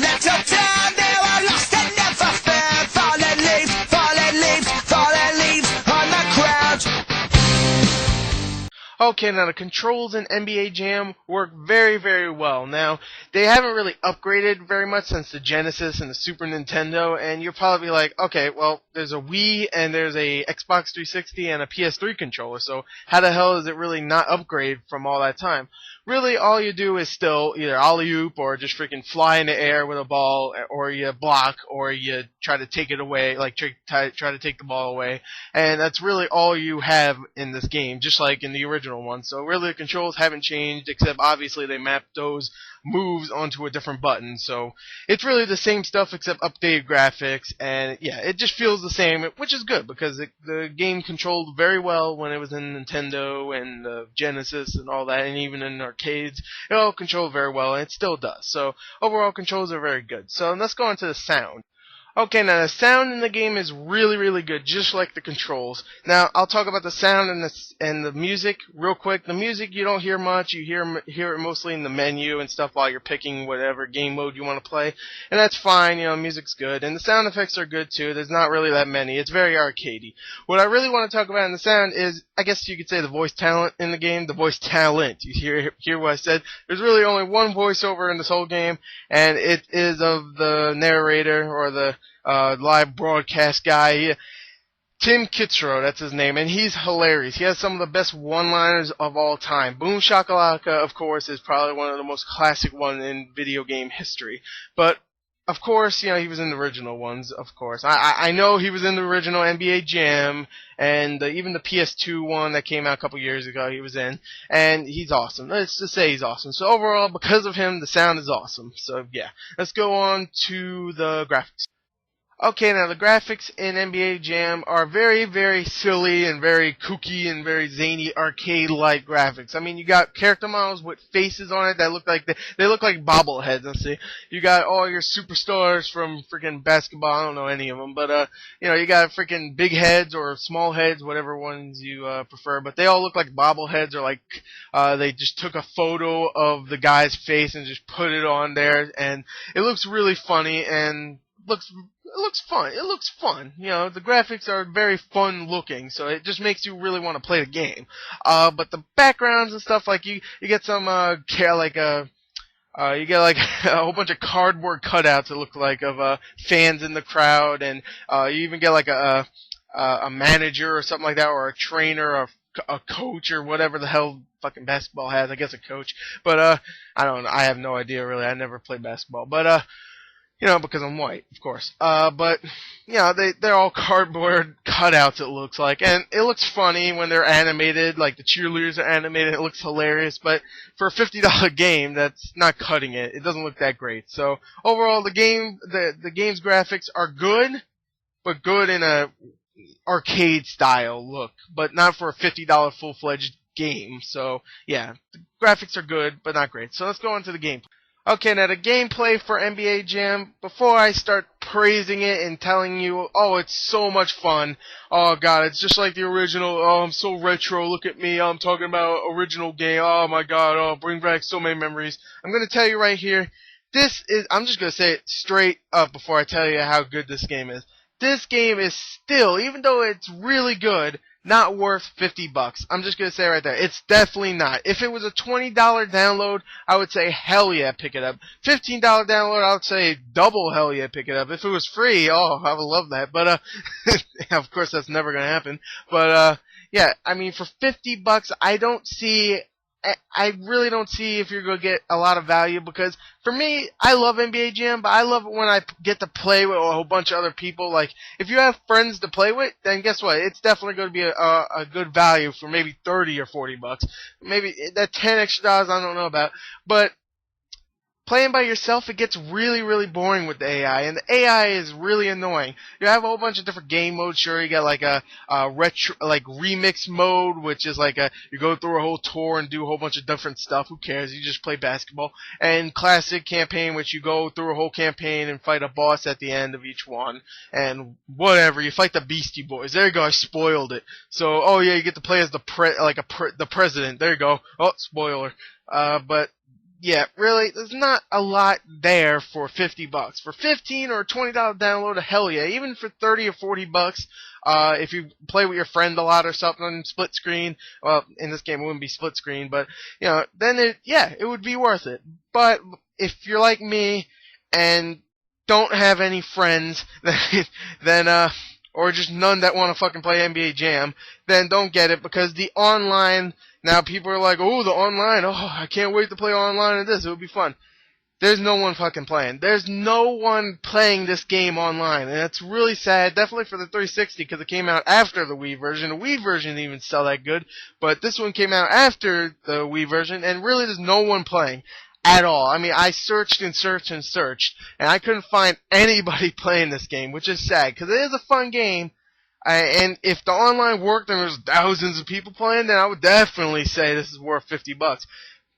that little town, they were lost and never found. Fallen leaves, fallen leaves, fallen leaves on the ground. Okay, now the controls in NBA Jam work very, very well. Now, they haven't really upgraded very much since the Genesis and the Super Nintendo, and you're probably like, okay, well, there's a Wii and there's a Xbox 360 and a PS3 controller, so how the hell is it really not upgrade from all that time? Really, all you do is still either alley-oop or just freaking fly in the air with a ball, or you block, or you try to take it away, like try to take the ball away, and that's really all you have in this game, just like in the original one. So really, the controls haven't changed, except obviously they mapped those moves onto a different button. So it's really the same stuff except updated graphics, and yeah, it just feels the same, which is good because the game controlled very well when it was in Nintendo and the Genesis and all that, and even in arcades, it all controlled very well, and it still does. So overall, controls are very good. So let's go into the sound. Okay, now the sound in the game is really, really good, just like the controls. Now, I'll talk about the sound and the music real quick. The music, you don't hear much. You hear it mostly in the menu and stuff while you're picking whatever game mode you want to play. And that's fine, music's good. And the sound effects are good, too. There's not really that many. It's very arcadey. What I really want to talk about in the sound is, I guess you could say the voice talent in the game. The voice talent. You hear what I said? There's really only one voiceover in this whole game, and it is of the narrator or the live broadcast guy, Tim Kitzrow, that's his name, and he's hilarious. He has some of the best one-liners of all time. Boom Shakalaka, of course, is probably one of the most classic ones in video game history. But, of course, he was in the original ones, of course. I know he was in the original NBA Jam, and even the PS2 one that came out a couple years ago, he was in, and he's awesome. Let's just say he's awesome. So overall, because of him, the sound is awesome. So, yeah. Let's go on to the graphics. Okay, now the graphics in NBA Jam are very, very silly and very kooky and very zany arcade-like graphics. I mean, you got character models with faces on it that look like they look like bobbleheads. Let's see, you got all your superstars from freaking basketball. I don't know any of them, but you got freaking big heads or small heads, whatever ones you prefer. But they all look like bobbleheads, or like they just took a photo of the guy's face and just put it on there, and it looks really funny and it looks fun. It looks fun. The graphics are very fun looking, so it just makes you really want to play the game. But the backgrounds and stuff, like you get some you get like a whole bunch of cardboard cutouts that look like of fans in the crowd, and you even get like a manager or something like that, or a trainer, or a coach, or whatever the hell fucking basketball has. I guess a coach, but I don't know. I have no idea really. I never played basketball, but because I'm white, of course. But they're all cardboard cutouts, it looks like, and it looks funny when they're animated, like the cheerleaders are animated. It looks hilarious, but for a $50 game, that's not cutting it. It doesn't look that great. So overall, the game's graphics are good, but good in a arcade style look, but not for a $50 full-fledged game. So yeah, the graphics are good, but not great. So let's go on to the gameplay. Okay, now the gameplay for NBA Jam, before I start praising it and telling you, oh, it's so much fun, oh god, it's just like the original, oh, I'm so retro, look at me, I'm talking about original game, oh my god, oh, bring back so many memories. I'm going to tell you right here, I'm just going to say it straight up before I tell you how good this game is. This game is still, even though it's really good, not worth $50. I'm just going to say it right there. It's definitely not. If it was a $20 download, I would say hell yeah, pick it up. $15 download, I would say double hell yeah, pick it up. If it was free, oh, I would love that. But, of course that's never going to happen. But, yeah, I mean, for $50, I really don't see if you're going to get a lot of value, because for me, I love NBA Jam, but I love it when I get to play with a whole bunch of other people. Like, if you have friends to play with, then guess what? It's definitely going to be a good value for maybe $30 or $40. Maybe that $10 extra I don't know about. But playing by yourself, it gets really, really boring with the AI, and the AI is really annoying. You have a whole bunch of different game modes. Sure, you got like a retro, like remix mode, which is like you go through a whole tour and do a whole bunch of different stuff. Who cares? You just play basketball. And classic campaign, which you go through a whole campaign and fight a boss at the end of each one, and whatever. You fight the Beastie Boys. There you go. I spoiled it. So, oh yeah, you get to play as the president. There you go. Oh, spoiler. But yeah, really, there's not a lot there for $50. For 15 or $20 download, hell yeah. Even for 30 or $40, if you play with your friend a lot or something, split screen. Well, in this game it wouldn't be split screen, but then it would be worth it. But if you're like me and don't have any friends, then or just none that want to fucking play NBA Jam, then don't get it, because the online, now people are like, oh, the online, oh, I can't wait to play online and this, it would be fun. There's no one fucking playing. There's no one playing this game online, and it's really sad, definitely for the 360, because it came out after the Wii version. The Wii version didn't even sell that good, but this one came out after the Wii version, and really there's no one playing at all. I mean, I searched and searched and searched, and I couldn't find anybody playing this game, which is sad, because it is a fun game. And if the online worked and there's thousands of people playing, then I would definitely say this is worth $50.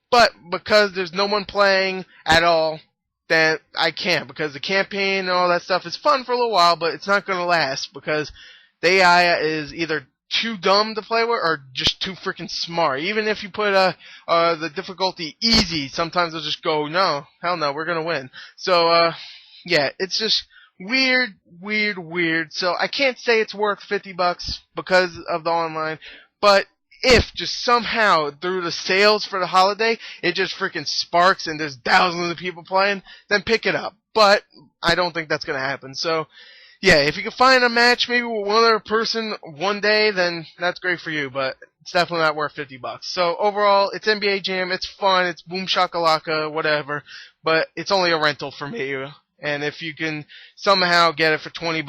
But because there's no one playing at all, then I can't, because the campaign and all that stuff is fun for a little while, but it's not going to last, because the AI is either too dumb to play with or just too freaking smart. Even if you put the difficulty easy, sometimes they'll just go, no, hell no, we're going to win. So, yeah, it's just weird. So I can't say it's worth $50 because of the online, but if just somehow through the sales for the holiday it just freaking sparks and there's thousands of people playing, then pick it up. But I don't think that's going to happen. So yeah, if you can find a match maybe with one other person one day, then that's great for you, but it's definitely not worth $50. So overall, it's NBA Jam, it's fun, it's boom shakalaka, whatever, but it's only a rental for me. And if you can somehow get it for $20,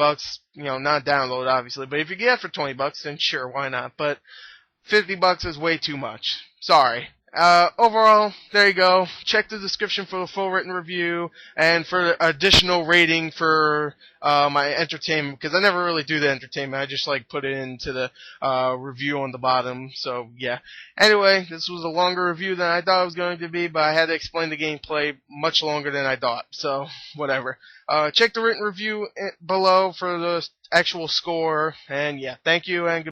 not download obviously, but if you get it for $20, then sure, why not? But $50 is way too much. Sorry. Overall, there you go. Check the description for the full written review and for additional rating for my entertainment, because I never really do the entertainment. I just put it into the review on the bottom. So yeah. Anyway, this was a longer review than I thought it was going to be, but I had to explain the gameplay much longer than I thought. So whatever. Check the written review below for the actual score. And yeah, thank you and goodbye.